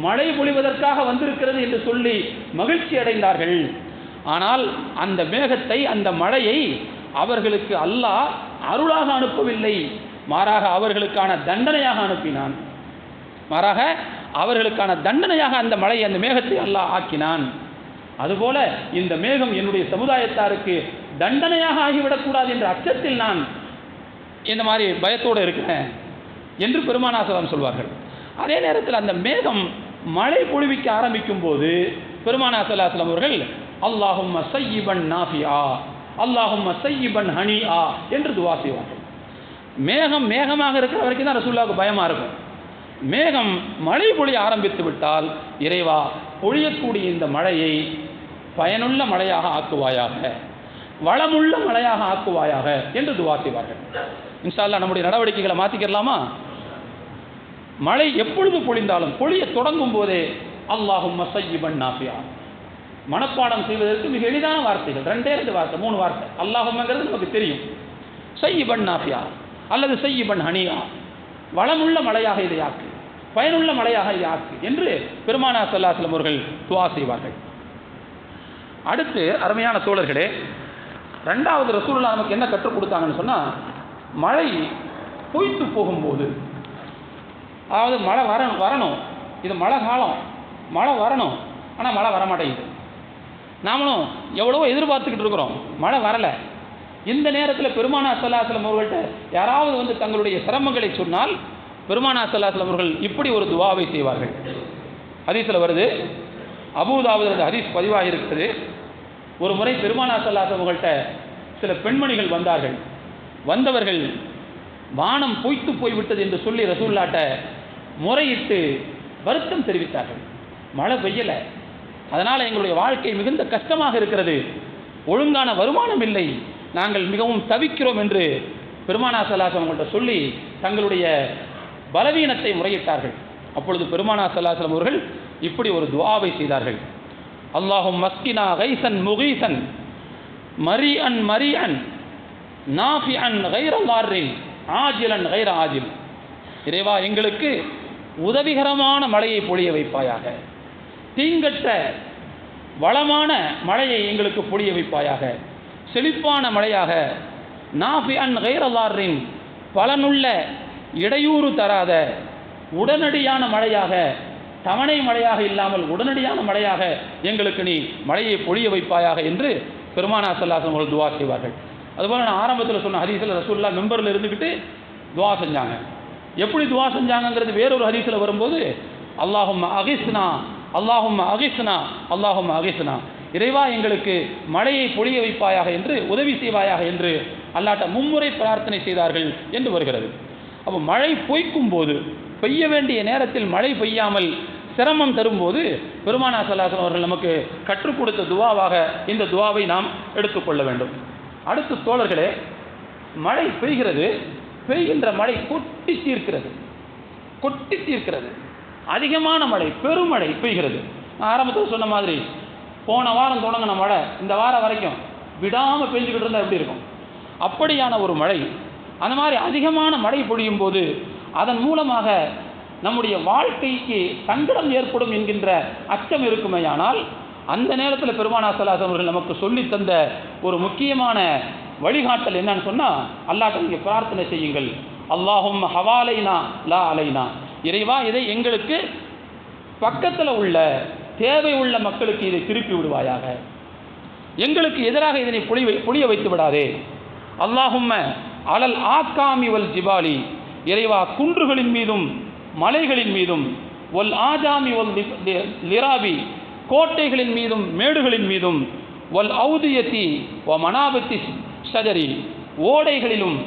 மழை பொழிவதற்காக வந்திருக்கிறது என்று சொல்லி மகிழ்ச்சி அடைந்தார்கள். ஆனால் அந்த மேகத்தை, அந்த மழையை அவர்களுக்கு அல்லாஹ் அருளாக அனுப்பவில்லை, மாறாக அவர்களுக்கான தண்டனையாக அனுப்பினான். மாறாக அவர்களுக்கான தண்டனையாக அந்த மழை, அந்த மேகத்தை அல்லாஹ் ஆக்கினான் அதுபோல இந்த மேகம் என்னுடைய சமுதாயத்தாருக்கு தண்டனையாக ஆகிவிடக்கூடாது என்ற அச்சத்தில் நான் இந்த மாதிரி பயத்தோடு இருக்கிறேன் என்று பெருமானார் ஸல்லல்லாஹு சொல்வார்கள். அதே நேரத்தில் அந்த மேகம் மழை பொழிவிக்க ஆரம்பிக்கும் போது பெருமானார் ஸல்லல்லாஹு அலைஹி அவர்கள் அல்லாஹும்ம ஸய்யிபன் நாஃபிஆ, அல்லாஹும்ம ஸய்யிபன் ஹனீஆ என்று துஆ செய்வார்கள். மேகமாக இருக்கிற வரைக்கும் தான் ரசூலுல்லாஹ்வுக்கு பயமாக இருக்கும். மேகம் மழை பொழிய ஆரம்பித்து விட்டால், இறைவா பொழியக்கூடிய இந்த மழையை பயனுள்ள மழையாக ஆக்குவாயாக, வளமுள்ள மழையாக ஆக்குவாயாக என்று துஆ செய்வார்கள். இன்ஷா அல்லாஹ் நம்முடைய நடவடிக்கைகளை மாற்றிக்கலாமா? மழை எப்பொழுது பொழிந்தாலும் பொழிய தொடங்கும் போதே அல்லாஹும்ம ஸய்யிபன் நாஃபிஆ மனப்பாடம் செய்வதற்கு மிக எளிதான வார்த்தைகள், 2 வார்த்தை 3 வார்த்தை. அல்லாஹும்மங்கிறது நமக்கு தெரியும். ஸய்யிபன் நாஃபிஆ அல்லது ஸய்யிபன் ஹனீஆ, வளமுள்ள மழையாக இதை ஆக்கு, பயனுள்ள மழையாக இதை ஆக்கு என்று பெருமானார் ஸல்லல்லாஹு அலைஹி வஸல்லம் அவர்கள் துஆ செய்வார்கள். அடுத்து அருமையான தோழர்களே, 2வது ரசூலுல்லாஹ் நமக்கு என்ன கற்றுக் கொடுத்தாங்கன்னு சொன்னால், மழை பொய்த்து போகும்போது, அதாவது மழை வரணும், இது மழை காலம், மழை வரணும், ஆனால் மழை வரமாட்டேங்குது. நாமளும் எவ்வளவோ எதிர்பார்த்துக்கிட்டு இருக்கிறோம், மழை வரலை. இந்த நேரத்தில் பெருமானார் ஸல்லல்லாஹு அலைஹி வஸல்லம் அவர்கள்ட்ட யாராவது வந்து தங்களுடைய சிரமங்களை சொன்னால் பெருமானார் ஸல்லல்லாஹு அலைஹி வஸல்லம் அவர்கள் இப்படி ஒரு துஆவை செய்வார்கள். ஹதீஸில் வருது, அபூதாவுது ஹதீஸ் பதிவாக இருக்கிறது. ஒரு முறை பெருமானார் ஸல்லல்லாஹு அலைஹி வஸல்லம் அவர்கள்ட்ட சில பெண்மணிகள் வந்தார்கள். வந்தவர்கள் வானம் பொய்த்து போய்விட்டது என்று சொல்லி ரசூலுல்லாஹ்ட்ட முறையிட்டு வருத்தம் தெரிவித்தார்கள். மழை பெய்யலை, அதனால் எங்களுடைய வாழ்க்கை மிகுந்த கஷ்டமாக இருக்கிறது, ஒழுங்கான வருமானம் இல்லை, நாங்கள் மிகவும் தவிக்கிறோம் என்று பெருமானார் ஸல்லல்லாஹு அலைஹி வஸல்லம் சொல்லி தங்களுடைய பலவீனத்தை முறையிட்டார்கள். அப்பொழுது பெருமானார் ஸல்லல்லாஹு அலைஹி வஸல்லம் அவர்கள் இப்படி ஒரு துஆவை செய்தார்கள். அல்லாஹும்ம மஸ்கினா கைஸன் முகீஸன் மரீஅன் மரீஅன் நாஃபிஅன் கைர லாரின் ஆஜிலன் கைர ஆஜில். இறைவா எங்களுக்கு உதவிகரமான மழையை பொழிய வைப்பாயாக, தீங்கற்ற வளமான மழையை எங்களுக்கு பொழிய வைப்பாயாக, செழிப்பான மழையாக, நாஃபிஅன் கைர லாரின் பலனுள்ள இடையூறு தராத உடனடியான மழையாக, தவணை மழையாக இல்லாமல் உடனடியான மழையாக எங்களுக்கு நீ மழையை பொழிய வைப்பாயாக என்று பெருமானார் ஸல்லல்லாஹு அலைஹி வஸல்லம் துஆ செய்வார்கள். அதுபோல் நான் ஆரம்பத்தில் சொன்ன ஹதீஸில் ரசூலுல்லாஹ் மெம்பரில் இருந்துக்கிட்டு துஆ செஞ்சாங்க. எப்படி துஆ செஞ்சாங்கங்கிறது வேறொரு ஹதீஸில் வரும்போது அல்லாஹும்ம அகிஸ்னா அல்லாஹும்ம அகிஸ்னா அல்லாஹும்ம அகிஸ்னா, இறைவா எங்களுக்கு மழையை பொழிய வைப்பாயாக என்று, உதவி செய்வாயாக என்று அல்லாஹ்ட்ட மும்முறை பிரார்த்தனை செய்தார்கள் என்று வருகிறது. அப்போ மழை பொய்க்கும் போது, பெய்ய வேண்டிய நேரத்தில் மழை பெய்யாமல் சிரமம் தரும்போது பெருமானார் ஸல்லல்லாஹு அலைஹி வஸல்லம் அவர்கள் நமக்கு கற்றுக் கொடுத்த துஆவாக இந்த துஆவை நாம் எடுத்துக்கொள்ள வேண்டும். அடுத்து தோழர்களே, மழை பெய்கிறது, பெய்கின்ற மழை கொட்டி தீர்க்கிறது, அதிகமான மழை, பெருமழை பெய்கிறது. நான் ஆரம்பத்தில் சொன்ன மாதிரி போன வாரம் தொடங்கின மழை இந்த வாரம் வரைக்கும் விடாமல் பெஞ்சுக்கிட்டு இருந்தால் எப்படி இருக்கும்? அப்படியான ஒரு மழை, அந்த மாதிரி அதிகமான மழை பொழியும் போது அதன் மூலமாக நம்முடைய வாழ்க்கைக்கு சங்கடம் ஏற்படும் என்கின்ற அச்சம் இருக்குமேயானால், அந்த நேரத்தில் பெருமானார் ஸல்லல்லாஹு அலைஹி வஸல்லம் அவர்கள் நமக்கு சொல்லித் தந்த ஒரு முக்கியமான வழிகாட்டல் என்னன்னு சொன்னால், அல்லாஹ்ட்ட நீங்கள் பிரார்த்தனை செய்யுங்கள். அல்லாஹும்ம ஹவாலைனா லா அலைனா, இறைவா இதை எங்களுக்கு பக்கத்தில் உள்ள தேவை உள்ள மக்களுக்கு இதை திருப்பி விடுவாயாக, எங்களுக்கு எதிராக இதனை பொழிய வைத்து விடாதே. அல்லாஹும்ம அலல் ஆக்காமி வல் ஜிபாலி, இறைவா குன்றுகளின் மீதும் மலைகளின் மீதும், ஒல் ஆஜாமி ஒல் லிராபி கோட்டைகளின் மீதும் மேடுகளின் மீதும், ஒல் ஔதியத்தி ஒ மனாபத்தி ஷஜரி ஓடைகளிலும்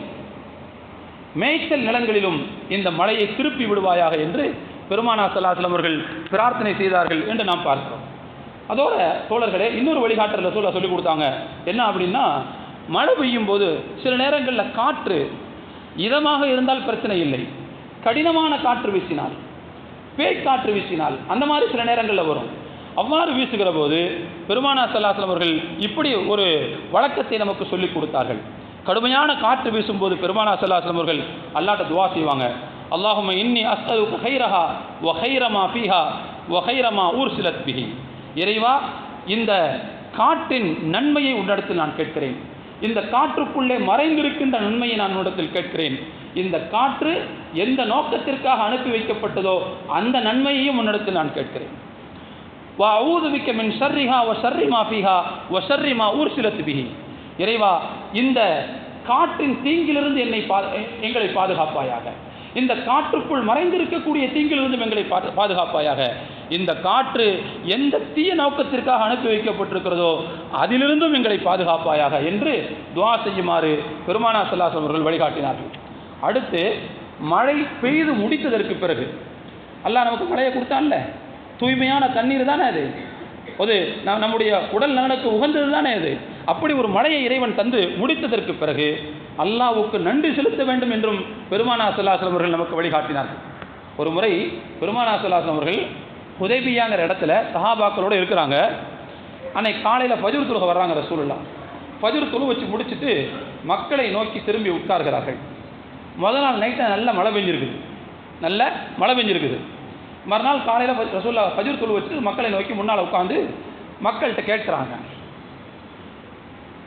மேய்ச்சல் நிலங்களிலும் இந்த மழையை திருப்பி விடுவாயாக என்று பெருமானார் ஸல்லல்லாஹு அலைஹி வஸல்லம் அவர்கள் பிரார்த்தனை செய்தார்கள் என்று நாம் பார்க்கிறோம். அதோட தோழர்களே, இன்னொரு வழிகாட்டல் ரசூலுல்லாஹ் சொல்லிக் கொடுத்தாங்க. என்ன அப்படின்னா, மழை பெய்யும் போது சில நேரங்களில் காற்று இதமாக இருந்தால் பிரச்சனை இல்லை, கடினமான காற்று வீசினால், பேய்காற்று வீசினால், அந்த மாதிரி சில நேரங்களில் வரும். அவ்வாறு வீசுகிற போது பெருமானார் ஸல்லல்லாஹு அலைஹி வஸல்லம் அவர்கள் இப்படி ஒரு வழக்கத்தை நமக்கு சொல்லிக் கொடுத்தார்கள். கடுமையான காற்று வீசும்போது பெருமானார் ஸல்லல்லாஹு அலைஹி வஸல்லம் அவர்கள் அல்லாஹ்ட்ட துஆ செய்வாங்க. அல்லாஹும்ம இன்னி அஸ்அலுக கைரஹா வ கைரமா ஃபீஹா வ கைரமா ஊர்சிலத் பிஹி, இறைவா இந்த காற்றின் நன்மையை உன்னிடத்தில் நான் கேட்கிறேன், இந்த காற்றுக்குள்ளே மறைந்திருக்கின்ற நன்மையை நான் உன்னிடத்தில் கேட்கிறேன், இந்த காற்று எந்த நோக்கத்திற்காக அனுப்பி வைக்கப்பட்டதோ அந்த நன்மையையும் உன்னிடத்தில் நான் கேட்கிறேன். வஅஊது பிக்க மின் ஷர்ரிஹா வ ஷர்ரி மா ஃபீஹா வ ஷர்ரி மா உர்சிலத் பிஹி. இறைவா, இந்த காற்றின் தீங்கிலிருந்து எங்களை பாதுகாப்பாயாக. இந்த காற்றுக்குள் மறைந்திருக்கக்கூடிய தீங்கிலிருந்து எங்களை பாதுகாப்பாயாக. இந்த காற்று எந்த தீய நோக்கத்திற்காக அனுப்பி வைக்கப்பட்டிருக்கிறதோ அதிலிருந்தும் எங்களை பாதுகாப்பாயாக என்று துஆ செய்யுமாறு பெருமானார் ஸல்லல்லாஹு அலைஹி வஸல்லம் அவர்கள் வழிகாட்டினார்கள். அடுத்து, மழை பெய்து முடித்ததற்கு பிறகு அல்லாஹ் நமக்கு மழையை கொடுத்தான்ல, தூய்மையான தண்ணீர் தானே அது, அது நம்முடைய உடல் நலனுக்கு உகந்தது தானே அது. அப்படி ஒரு மழையை இறைவன் தந்து முடித்ததற்கு பிறகு அல்லாஹ்வுக்கு நன்றி செலுத்த வேண்டும் என்றும் பெருமானார் ஸல்லல்லாஹு அலைஹி வஸல்லம் அவர்கள் நமக்கு வழிகாட்டினார்கள். ஒரு முறை பெருமானார் ஸல்லல்லாஹு அலைஹி வஸல்லம் அவர்கள் ஹுதைபியாங்கிற இடத்துல சஹாபாக்களோடு இருக்கிறாங்க. அன்னைக்கு காலையில் ஃபஜ்ர் தொழுக வர்றாங்க ரசூலுல்லாஹ். ஃபஜ்ர் தொழு வச்சு முடிச்சுட்டு மக்களை நோக்கி திரும்பி உட்கார்கிறார்கள். முதல் நாள் நைட்டை நல்ல மழை பெஞ்சிருக்குது. மறுநாள் காலையில் ரசூலுல்லாஹ் ஃபஜ்ர் தொழு வச்சு மக்களை நோக்கி முன்னால் உட்காந்து மக்கள்கிட்ட கேட்குறாங்க,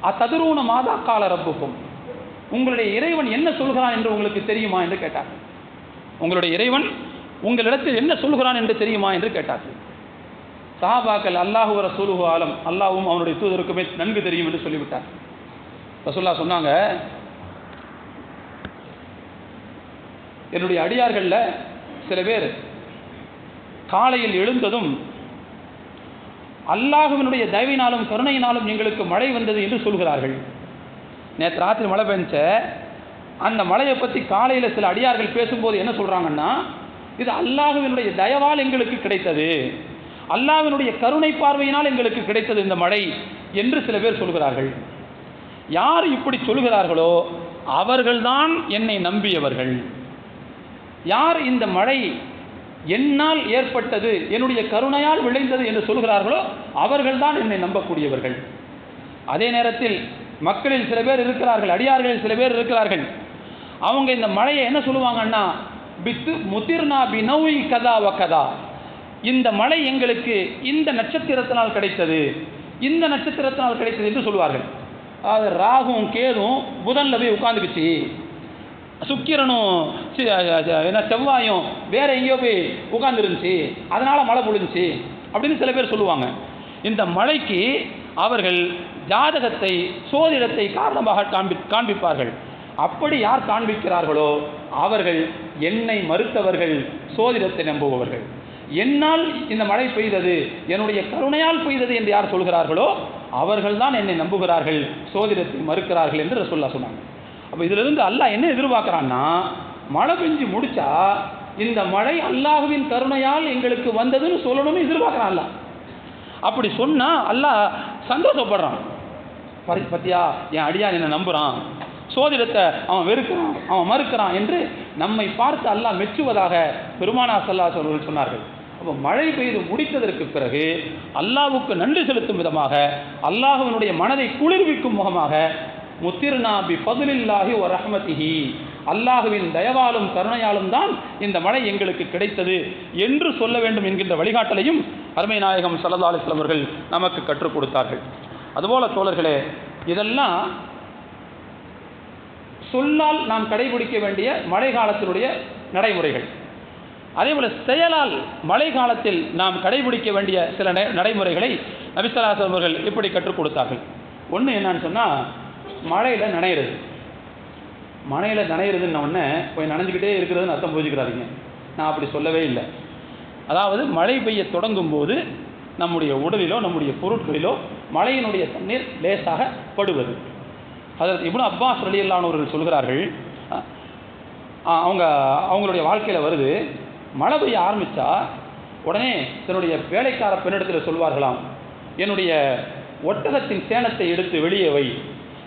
அத்ததுரூன மாதா கால ரப்புக்கும், உங்களுடைய இறைவன் என்ன சொல்கிறான் என்று உங்களுக்கு தெரியுமா என்று கேட்டார்கள். உங்களுடைய இறைவன் உங்களிடத்தில் என்ன சொல்கிறான் என்று தெரியுமா என்று கேட்டார்கள். சஹாபாக்கள் அல்லாஹு ரசூலுஹு ஆலம், அல்லாஹ்வும் அவனுடைய தூதருக்குமே நன்கு தெரியும் என்று சொல்லிவிட்டார். ரசூலுல்லாஹ் சொன்னாங்க, என்னுடைய அடியார்களில் சில பேர் காலையில் எழுந்ததும் அல்லாஹ்வினுடைய தயவினாலும் கருணையினாலும் எங்களுக்கு மழை வந்தது என்று சொல்கிறார்கள். நேற்று ராத்திரி மழை பெஞ்ச அந்த மழையை பற்றி காலையில் சில அடியார்கள் பேசும்போது என்ன சொல்கிறாங்கன்னா, இது அல்லாஹ்வினுடைய தயவால் எங்களுக்கு கிடைத்தது, அல்லாஹ்வினுடைய கருணை பார்வையினால் எங்களுக்கு கிடைத்தது இந்த மழை என்று சில பேர் சொல்கிறார்கள். யார் இப்படி சொல்கிறார்களோ அவர்கள்தான் என்னை நம்பியவர்கள். யார் இந்த மழை என்னால் ஏற்பட்டது, என்னுடைய கருணையால் விளைந்தது என்று சொல்கிறார்களோ அவர்கள்தான் என்னை நம்பக்கூடியவர்கள். அதே நேரத்தில் மக்களில் சில பேர் இருக்கிறார்கள், அடியார்களில் சில பேர் இருக்கிறார்கள், அவங்க இந்த மழையை என்ன சொல்லுவாங்கன்னா, பித்து முதிர்னா பினௌஇ கதா வ கதா, இந்த மழை எங்களுக்கு இந்த நட்சத்திரத்தினால் கிடைத்தது, இந்த நட்சத்திரத்தினால் கிடைத்தது என்று சொல்லுவார்கள். அது ராகும் கேதும் புதனில் போய் உட்காந்துக்குச்சு, சுக்கிரனும் என்ன செவ்வாயும் வேற எங்கேயோ போய் உட்கார்ந்துருந்துச்சு, அதனால மழை பொழிஞ்சிச்சு அப்படின்னு சில பேர் சொல்லுவாங்க. இந்த மழைக்கு அவர்கள் ஜாதகத்தை, சோதிடத்தை காரணமாக காண்பிப்பார்கள். அப்படி யார் காண்பிக்கிறார்களோ அவர்கள் என்னை மறுத்தவர்கள், சோதிடத்தை நம்புபவர்கள். என்னால் இந்த மழை பெய்தது, என்னுடைய கருணையால் பெய்தது என்று யார் சொல்கிறார்களோ அவர்கள்தான் என்னை நம்புகிறார்கள், சோதிடத்தை மறுக்கிறார்கள் என்று ரசூலுல்லாஹ் சொன்னாங்க. அப்போ இதிலிருந்து அல்லாஹ் என்ன எதிர்பார்க்குறான்னா, மழை பெஞ்சு முடிச்சா இந்த மழை அல்லாஹ்வின் கருணையால் எங்களுக்கு வந்ததுன்னு சொல்லணும்னு எதிர்பார்க்குறான் அல்லாஹ். அப்படி சொன்னால் அல்லாஹ் சந்தோஷப்படுறான். பத்தியா, என் அடியான் என்னை நம்புகிறான், சோதிடத்தை அவன் வெறுக்கிறான், அவன் மறுக்கிறான் என்று நம்மை பார்த்து அல்லாஹ் மெச்சுவதாக பெருமானார் ஸல்லல்லாஹு அலைஹி வஸல்லம் சொன்னார்கள். அப்போ மழை பெய்து முடித்ததற்கு பிறகு அல்லாஹ்வுக்கு நன்றி செலுத்தும் விதமாக, அல்லாஹ்வினுடைய மனதை குளிர்விக்கும் முகமாக, முத்திர்னா பி ஃபதுலில்லாஹி வ ரஹ்மத்திஹி, அல்லாஹ்வின் தயவாலும் கருணையாலும் தான் இந்த மழை எங்களுக்கு கிடைத்தது என்று சொல்ல வேண்டும் என்கின்ற வழிகாட்டலையும் அருமை நாயகம் ஸல்லல்லாஹு அலைஹி வஸல்லம் அவர்கள் நமக்கு கற்றுக் கொடுத்தார்கள். அதுபோல தோழர்களே, இதெல்லாம் சொல்லால் நாம் கடைபிடிக்க வேண்டிய மழை காலத்தினுடைய நடைமுறைகள். அதேபோல் செயலால் மழை காலத்தில் நாம் கடைபிடிக்க வேண்டிய சில நடைமுறைகளை நபி ஸல்லல்லாஹு அலைஹி வஸல்லம் அவர்கள் இப்படி கற்றுக் கொடுத்தார்கள். ஒன்று என்னன்னு சொன்னால், மழையில் நனையிறது. மழையில் நனையிறதுன்ன உடனே போய் நனைஞ்சிக்கிட்டே இருக்கிறதுன்னு அர்த்தம் புரிஞ்சுக்கிறாதீங்க, நான் அப்படி சொல்லவே இல்லை. அதாவது மழை பெய்ய தொடங்கும் போது நம்முடைய உடலிலோ நம்முடைய பொருட்களிலோ மழையினுடைய தண்ணீர் லேசாக படுவது. அதற்கு இப்னு அப்பாஸ் ரலியல்லாஹு அன்ஹு அவர்கள் சொல்கிறார்கள், அவங்களுடைய வாழ்க்கையில் வருது, மழை பெய்ய ஆரம்பித்தா உடனே தன்னுடைய வேலைக்கார பெண்ணிடத்தில் சொல்வார்களாம், என்னுடைய ஒட்டகத்தின் சேணத்தை எடுத்து வெளியே வை,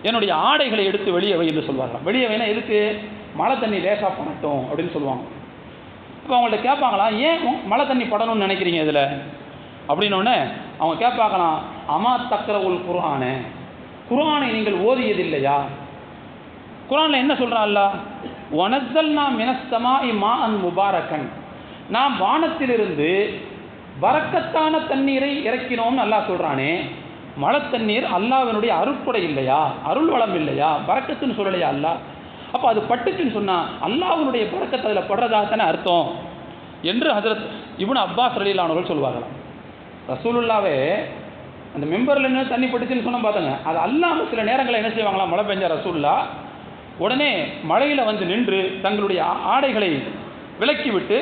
என்னுடைய ஆடைகளை எடுத்து வெளியே வை என்று சொல்வார்களாம். வெளியே வைனா எதுக்கு? மழை தண்ணி லேசாக படட்டும் அப்படின்னு சொல்லுவாங்க. இப்போ அவங்கள்ட்ட கேட்பாங்களாம், ஏன் மழை தண்ணி படணும்னு நினைக்கிறீங்க இதில் அப்படின்னோடனே அவங்க கேட்பாங்களாம், அமா தக்ரவுல் குர்ஆனே, குர்ஆனை நீங்கள் ஓதியதில்லையா? குர்ஆனில் என்ன சொல்கிறான் அல்லாஹ்? வனஸ்ஸல்னா மினஸ் ஸமாஇ மாஅன் முபாரக்கன், நாம் வானத்திலிருந்து பரக்கத்தான தண்ணீரை இறக்கினோம்னு அல்லாஹ் சொல்கிறானே, மழை தண்ணீர் அல்லாஹ்வினுடைய அருட்கொடை இல்லையா, அருள் வளம் இல்லையா, பரக்கத்துன்னு சொல்லலையா அல்லாஹ்? அப்போ அது பட்டுச்சுன்னு சொன்னால் அல்லாஹ்வினுடைய பரக்கத்து அதில் படுறதாக தானே அர்த்தம் என்று ஹஜ்ரத் இப்னு அப்பாஸ் ரலியல்லாஹு அன்ஹு சொல்வார்களாம். ரசூலுல்லாவே அந்த மெம்பரில் என்ன தண்ணி பட்டுச்சுன்னு சொன்ன பார்த்தாங்க. அது அல்லாமல் சில நேரங்களில் என்ன செய்வாங்களாம், மழை பெஞ்ச ரசூலுல்லா உடனே மழையில் வந்து நின்று தங்களுடைய ஆடைகளை விலக்கி விட்டு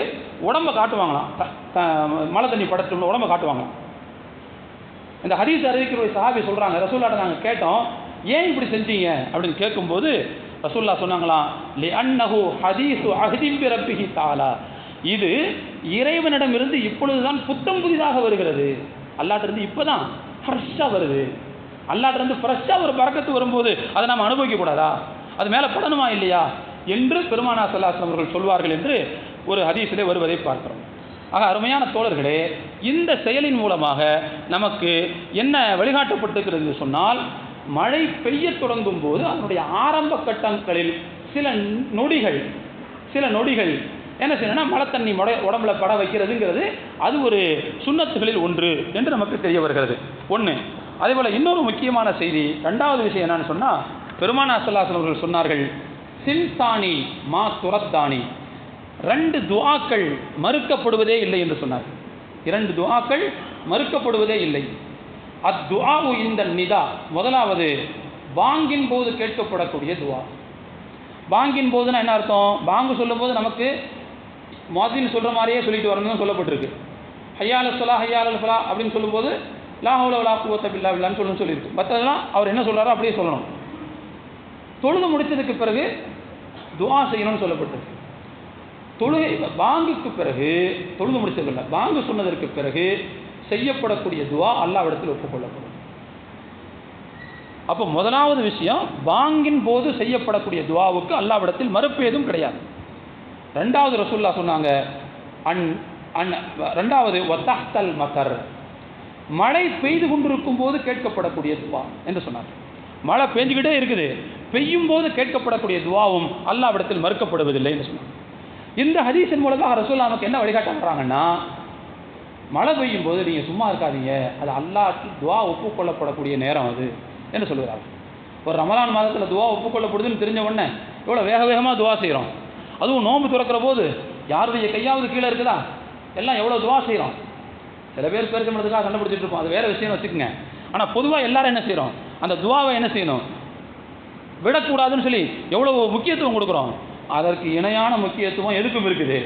உடம்பை காட்டுவாங்களாம். மழை தண்ணி படத்து உடம்பை காட்டுவாங்களாம். இந்த ஹதீஸ் அறிவிக்கிற ஒரு சஹாபி சொல்கிறாங்க, ரசூலுல்லாஹ்ட்ட நாங்கள் கேட்டோம், ஏன் இப்படி செஞ்சீங்க அப்படின்னு கேட்கும்போது ரசூலுல்லாஹ் சொன்னாங்களாம், லிஅன்னஹு ஹதீஸு அஹ்தின் பி ரப்பிஹி தஆலா, இது இறைவனிடமிருந்து இப்பொழுதுதான் புத்தம் புதிதாக வருகிறது. அல்லாஹ்ட்டிருந்து இப்போ தான் ஃப்ரெஷ்ஷாக வருது. அல்லாஹ்ட்டிருந்து ஃப்ரெஷ்ஷாக ஒரு பரக்கத்து வரும்போது அதை நாம் அனுபவிக்கக்கூடாதா? அது மேலே படணுமா இல்லையா என்று பெருமானார் ஸல்லல்லாஹு அலைஹி வஸல்லம் அவர்கள் சொல்வார்கள் என்று ஒரு ஹதீஸிலே வருவதை பார்க்கிறோம். ஆக அருமையான தோழர்களே, இந்த செயலின் மூலமாக நமக்கு என்ன வழிகாட்டப்பட்டிருக்கிறது சொன்னால், மழை பெய்ய தொடங்கும் போது அதனுடைய ஆரம்ப கட்டங்களில் சில நொடிகள் என்ன செய்யணும்னா மழை தண்ணி உடம்புல பட வைக்கிறதுங்கிறது அது ஒரு சுன்னத்துகளில் ஒன்று என்று நமக்கு தெரிய வருகிறது. ஒன்று. அதே போல் இன்னொரு முக்கியமான செய்தி, ரெண்டாவது விஷயம் என்னன்னு சொன்னால், பெருமானார் ஸல்லல்லாஹு அலைஹி வஸல்லம் அவர்கள் சொன்னார்கள், சின்தானி மா துரத்தானி, 2 துஆக்கள் மறுக்கப்படுவதே இல்லை என்று சொன்னார்கள். 2 துஆக்கள் மறுக்கப்படுவதே இல்லை. அத்துஆஉ இந்த நிதா, முதலாவது பாங்கின் போது கேட்கப்படக்கூடிய துஆ. பாங்கின் போதுன்னா என்ன அர்த்தம்? பாங்கு சொல்லும் போது நமக்கு முஅத்தின் சொல்கிற மாதிரியே சொல்லிட்டு வரணும்னு சொல்லப்பட்டிருக்கு. ஹய்யால ஸலா ஹய்யால ஃபலா அப்படின்னு சொல்லும்போது லா ஹவுல வலா குவத்த பில்லா பில்லான்னு சொல்லியிருக்கு. மற்றதெல்லாம் அவர் என்ன சொல்கிறாரோ அப்படியே சொல்லணும். தொழுது முடித்ததுக்கு பிறகு துஆ செய்யணும்னு சொல்லப்பட்டிருக்கு. தொழுகை பாங்குக்கு பிறகு, தொழுது முடிச்சதில்லை, பாங்கு சொன்னதற்கு பிறகு செய்யப்படக்கூடிய துஆ அல்லாஹ்விடத்தில் ஒப்புக்கொள்ளப்படும். அப்போ முதலாவது விஷயம், பாங்கின் போது செய்யப்படக்கூடிய துஆவுக்கு அல்லாஹ்விடத்தில் மறுப்பு எதுவும் கிடையாது. ரெண்டாவது ரசூலுல்லாஹ் சொன்னாங்க, ரெண்டாவது வத்தஹ்தல் மதர், மழை பெய்து கொண்டிருக்கும் போது கேட்கப்படக்கூடிய துஆ என்று சொன்னாங்க. மழை பெஞ்சுக்கிட்டே இருக்குது, பெய்யும் போது கேட்கப்படக்கூடிய துஆவும் அல்லாஹ்விடத்தில் மறுக்கப்படுவதில்லை என்று சொன்னாங்க. இந்த ஹதீஸின் மூலமாக ரசூலுல்லாஹ் நமக்கு என்ன வழிகாட்டுறாங்கன்னா, மழை பெய்யும் போது நீங்கள் சும்மா இருக்காதீங்க, அது அல்லாஹ்க்கு துஆ ஒப்புக்கொள்ளப்படக்கூடிய நேரம் அது என்று சொல்லுகிறாங்க. ஒரு ரமலான் மாதத்தில் துஆ ஒப்புக்கொள்ளப்படுதுன்னு தெரிஞ்ச உடனே எவ்வளோ வேகமாக துஆ செய்கிறோம். அதுவும் நோன்பு துறக்கிற போது யாருடைய கையாவது கீழே இருக்குதா, எல்லாம் எவ்வளோ துஆ செய்கிறோம். சில பேர் பேருக்கிறதுக்காக சண்டை பிடிச்சிட்டு இருப்போம், அது வேறு விஷயம் வச்சுக்கோங்க. ஆனால் பொதுவாக எல்லாரும் என்ன செய்கிறோம், அந்த துஆவை என்ன செய்யணும், விடக்கூடாதுன்னு சொல்லி எவ்வளோ முக்கியத்துவம் கொடுக்குறோம். அதற்கு இணையான முக்கியத்துவம் எதுக்கும் இருக்குது,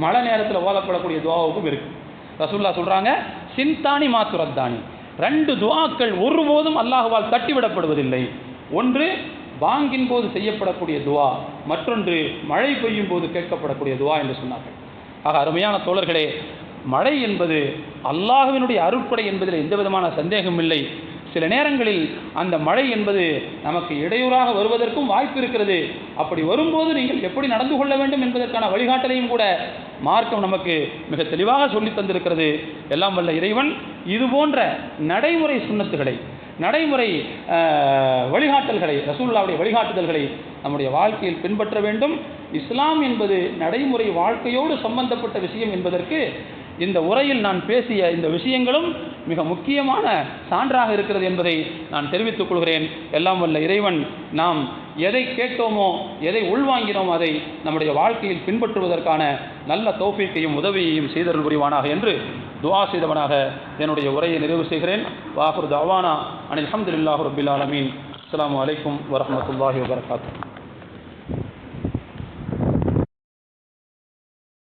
மழை நேரத்தில் ஓதப்படக்கூடிய துஆவுக்கும் இருக்குது. ரசூலுல்லாஹ் சொல்கிறாங்க, சின்தானி மாத்துரத்தானி, 2 துஆக்கள் ஒருபோதும் அல்லாஹ்வால் தட்டிவிடப்படுவதில்லை. ஒன்று பாங்கின் போது செய்யப்படக்கூடிய துஆ, மற்றொன்று மழை பெய்யும் போது கேட்கப்படக்கூடிய துஆ என்று சொன்னார்கள். ஆக அருமையான தோழர்களே, மழை என்பது அல்லாஹ்வினுடைய அருட்கொடை என்பதில் எந்த விதமான சந்தேகம் இல்லை. சில நேரங்களில் அந்த மழை என்பது நமக்கு இடையூறாக வருவதற்கும் வாய்ப்பு இருக்கிறது. அப்படி வரும்போது நீங்கள் எப்படி நடந்து கொள்ள வேண்டும் என்பதற்கான வழிகாட்டலையும் கூட மார்க்கம் நமக்கு மிக தெளிவாக சொல்லி தந்திருக்கிறது. எல்லாம் வல்ல இறைவன் இது போன்ற நடைமுறை சுன்னத்துகளை, நடைமுறை வழிகாட்டல்களை, ரசூலுல்லாஹ்வுடைய வழிகாட்டுதல்களை நம்முடைய வாழ்க்கையில் பின்பற்ற வேண்டும். இஸ்லாம் என்பது நடைமுறை வாழ்க்கையோடு சம்பந்தப்பட்ட விஷயம் என்பதற்கு இந்த உரையில் நான் பேசிய இந்த விஷயங்களும் மிக முக்கியமான சான்றாக இருக்கிறது என்பதை நான் தெரிவித்துக் கொள்கிறேன். எல்லாம் வல்ல இறைவன் நாம் எதை கேட்டோமோ, எதை உள்வாங்கினோமோ அதை நம்முடைய வாழ்க்கையில் பின்பற்றுவதற்கான நல்ல தௌஃபீக்கையும் உதவியையும் செய்தருள் புரிவானாக என்று துஆ செய்தவனாக என்னுடைய உரையை நிறைவு செய்கிறேன். வாஹிரு தஅவானா அனில் ஹம்துலில்லாஹி ரப்பில் ஆலமீன். அஸ்ஸலாமு அலைக்கும் வரஹ்மத்துல்லாஹி வபரகாத்துஹு.